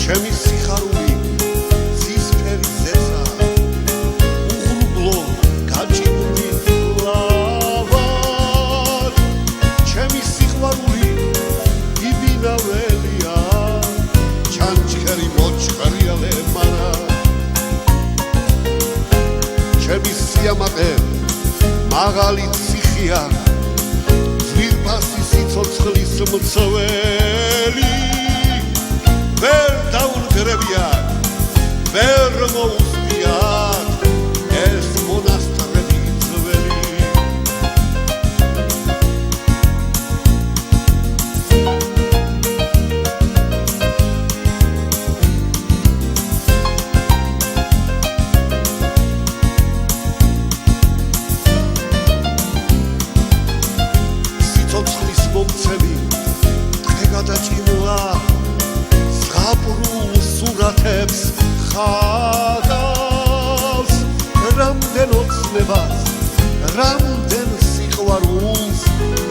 ჩემი სიხარული ცისფერი ზეცა უღრუბლო გაჭიმული ლავარ ჩემი სიყვარული იბინაველია ჩანჩქერი მოჩხარიალე მარა ჩემი სიამაყე მაღალი ციხია ძვირფასი სიცოცხლის მცველი ვერ დაუნგრებიან ვერ მოუსწიათ ეს მონასტრები ძველი სიცოცხლის მომცემი დღე გადაჭიმლა ზღაპრულ სურათებს ხადავს რამდენ ოცნებას რამდენ სიყვარულს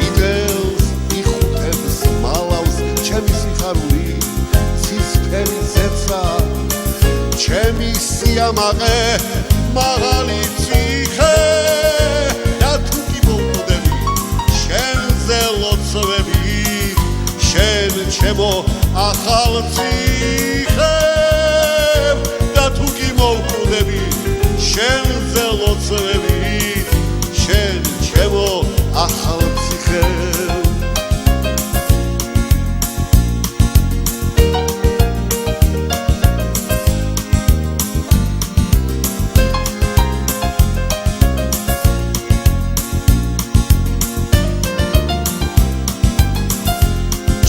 იდელს იხუტებს მალავს ჩემი სიხარული ცისფერი ზეცა ჩემი სიამაყე მაღალი ციხე და თუ კი მოვკვდები შენზე ლოცვები შენ ჩემო ახალ ციხე და თუ კი მოვკვდები შენზე ლოცვები შენ ჩემო ახალ ციხე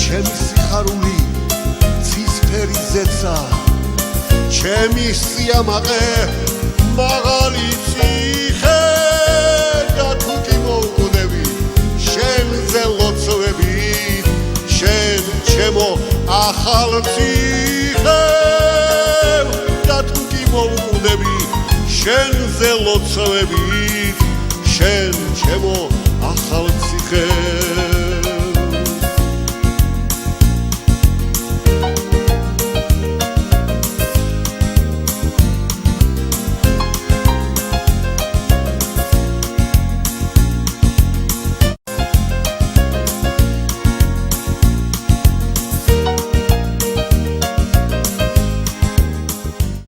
ჩემი სიხარული ცისფერი ზეცა ჩემი სიამაყე მაღალი ციხე და თუ კი მოვკვდები შენზე ლოცვები შენ ჩემო ახალ ციხე და თუ კი მოვკვდები შენზე ლოცვები შენ ჩემო ახალ ციხე